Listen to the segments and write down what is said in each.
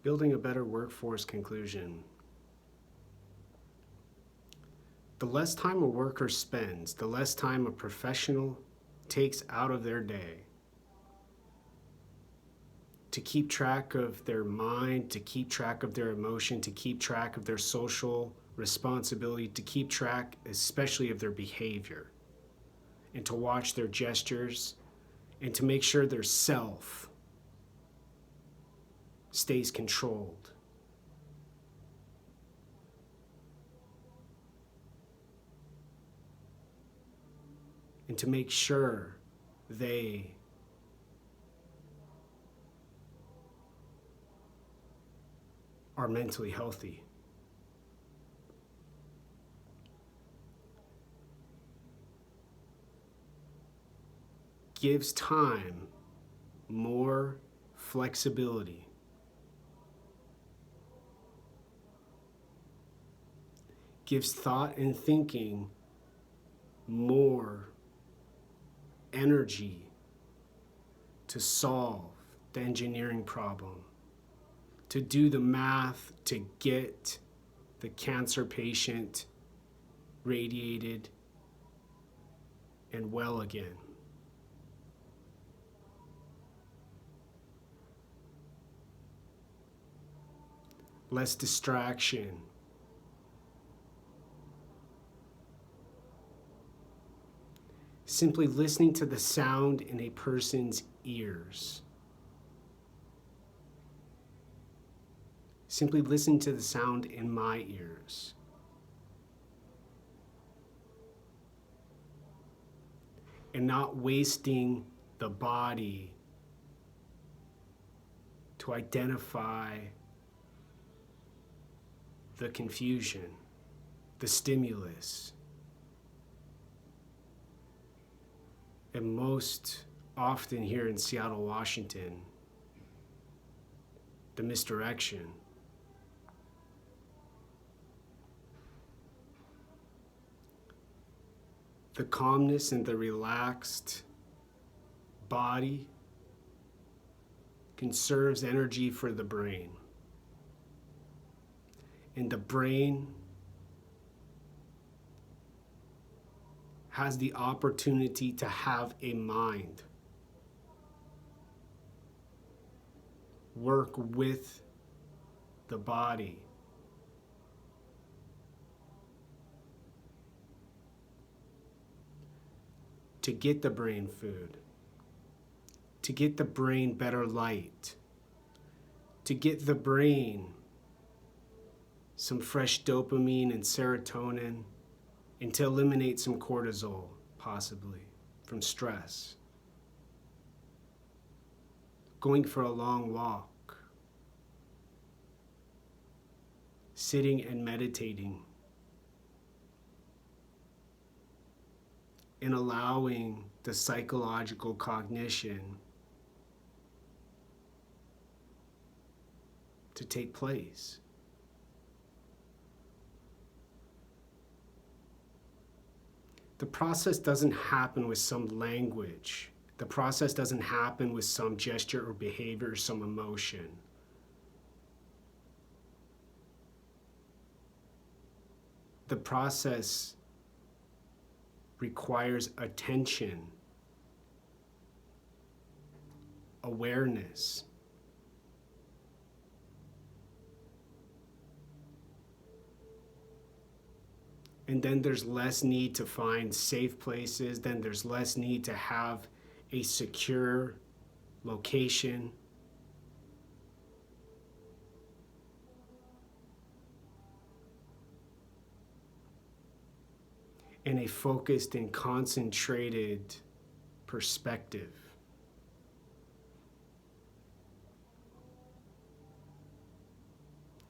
Building a better workforce conclusion. The less time a worker spends, the less time a professional takes out of their day to keep track of their mind, to keep track of their emotion, to keep track of their social responsibility, to keep track especially of their behavior, and to watch their gestures, and to make sure their self stays controlled. And to make sure they are mentally healthy. Gives time more flexibility. Gives thought and thinking more energy to solve the engineering problem, to do the math to get the cancer patient radiated and well again. Less distraction. Simply listening to the sound in a person's ears. Simply listen to the sound in my ears. And not wasting the body to identify the confusion, the stimulus, and most often here in Seattle, Washington, the misdirection. The calmness and the relaxed body conserves energy for the brain. And the brain has the opportunity to have a mind. Work with the body. To get the brain food. To get the brain better light. To get the brain some fresh dopamine and serotonin, and to eliminate some cortisol, possibly, from stress. Going for a long walk. Sitting and meditating. And allowing the psychological cognition to take place. The process doesn't happen with some language. The process doesn't happen with some gesture or behavior or some emotion. The process requires attention, awareness, and then there's less need to find safe places, then there's less need to have a secure location. And a focused and concentrated perspective.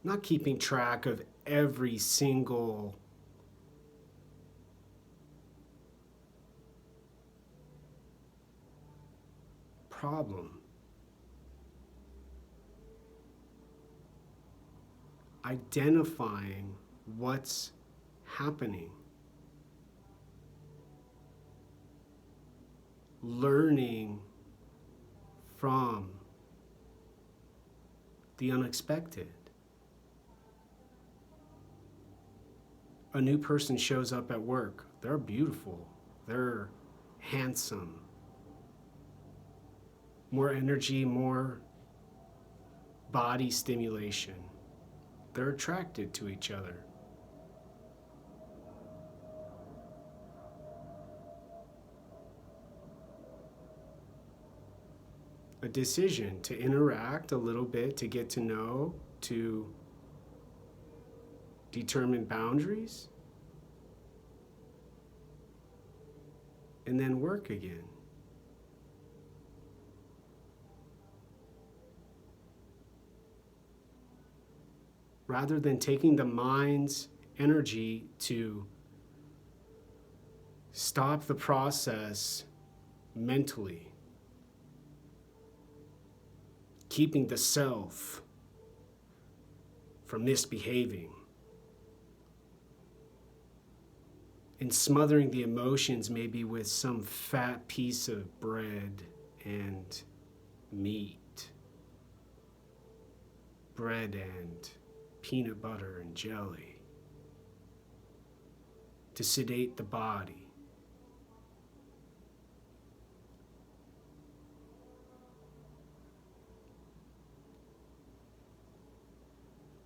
Not keeping track of every single problem. Identifying what's happening. Learning from the unexpected. A new person shows up at work. They're beautiful. They're handsome. More energy, more body stimulation. They're attracted to each other. A decision to interact a little bit, to get to know, to determine boundaries, and then work again. Rather than taking the mind's energy to stop the process mentally, keeping the self from misbehaving, and smothering the emotions maybe with some fat piece of bread and meat, bread and peanut butter and jelly, to sedate the body.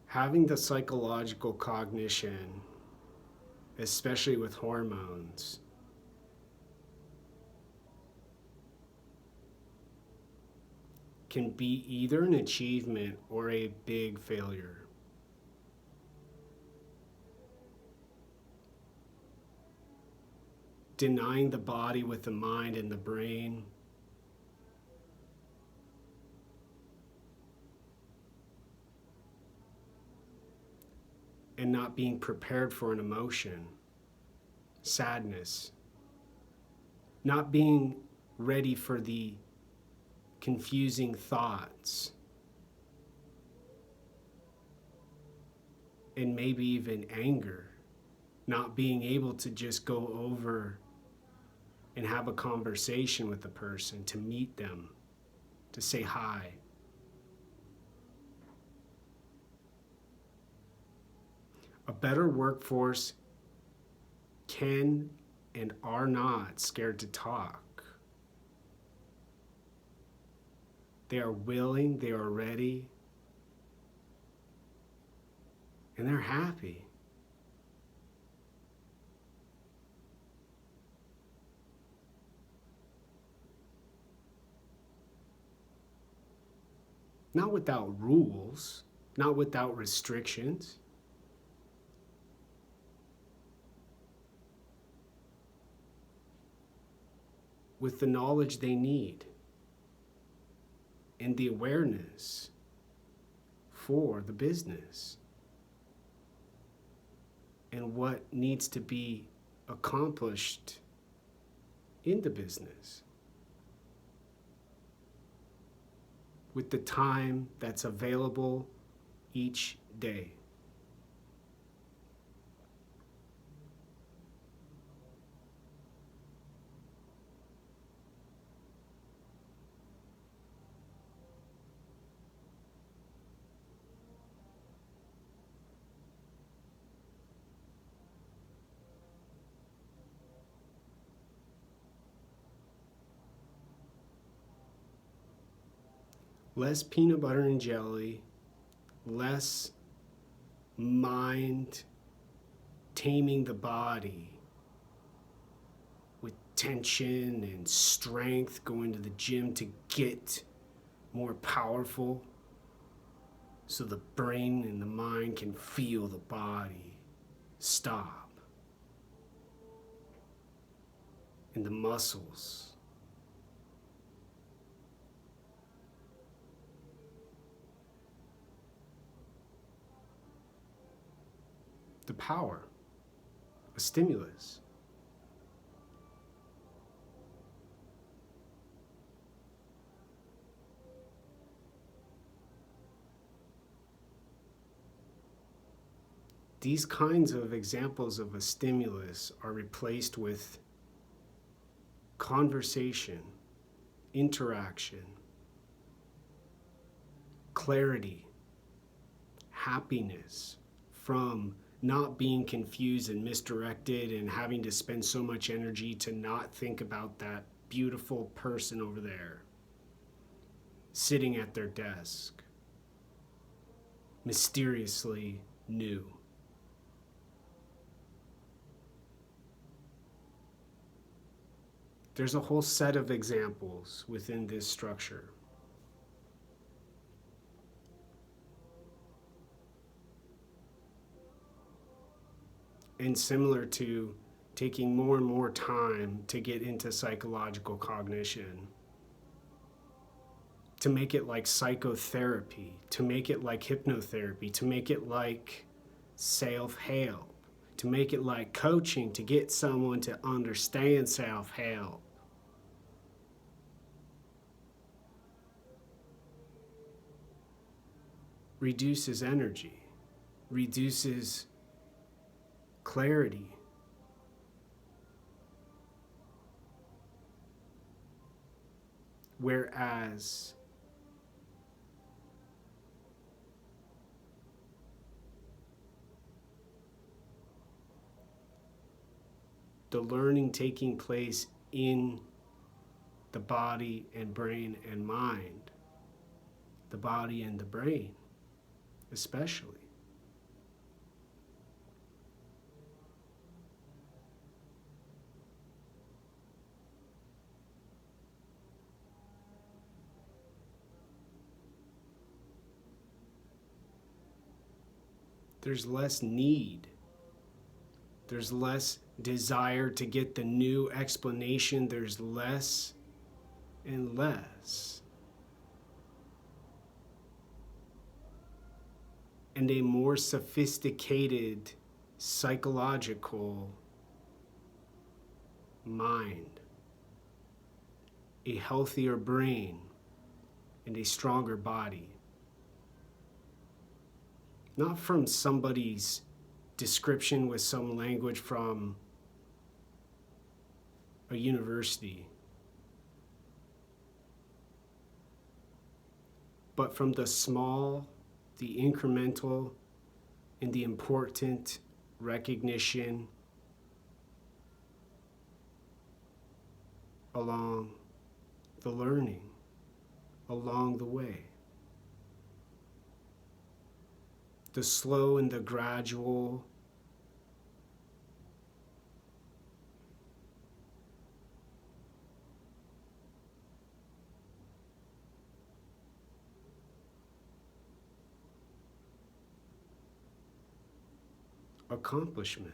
Having the psychological cognition, especially with hormones, can be either an achievement or a big failure. Denying the body with the mind and the brain and not being prepared for an emotion, sadness, not being ready for the confusing thoughts, and maybe even anger, not being able to just go over and have a conversation with the person, to meet them, to say hi. A better workforce can and are not scared to talk. They are willing, they are ready, and they're happy. Not without rules, not without restrictions. With the knowledge they need and the awareness for the business and what needs to be accomplished in the business, with the time that's available each day. Less peanut butter and jelly, less mind taming the body with tension and strength, going to the gym to get more powerful so the brain and the mind can feel the body stop, and the muscles. The power, a stimulus. These kinds of examples of a stimulus are replaced with conversation, interaction, clarity, happiness from not being confused and misdirected and having to spend so much energy to not think about that beautiful person over there sitting at their desk, mysteriously new. There's a whole set of examples within this structure. And similar to taking more and more time to get into psychological cognition, to make it like psychotherapy, to make it like hypnotherapy, to make it like self-help, to make it like coaching, to get someone to understand self-help. Reduces energy, reduces clarity. Whereas the learning taking place in the body and brain and mind, the body and the brain especially, there's less need. There's less desire to get the new explanation. There's less and less. And a more sophisticated psychological mind, a healthier brain, and a stronger body. Not from somebody's description with some language from a university, but from the small, the incremental, and the important recognition along the learning, along the way. The slow and the gradual, accomplishment.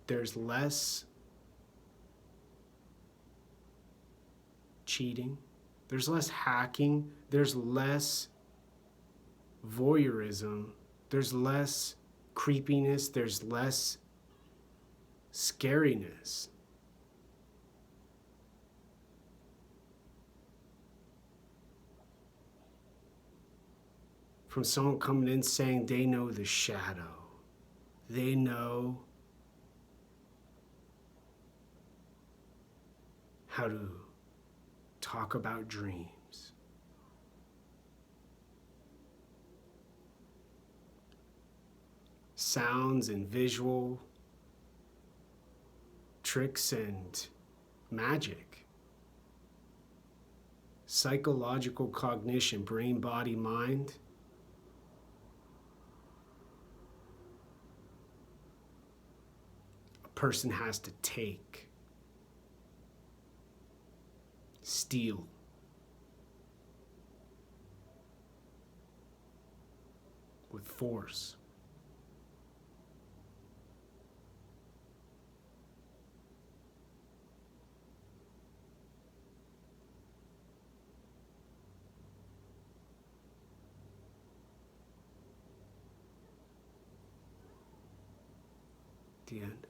There's less cheating, there's less hacking, there's less voyeurism, there's less creepiness, there's less scariness. From someone coming in saying they know the shadow, they know how to talk about dreams. Sounds and visual tricks and magic. Psychological cognition, brain, body, mind. A person has to take. Steal. With force. The end.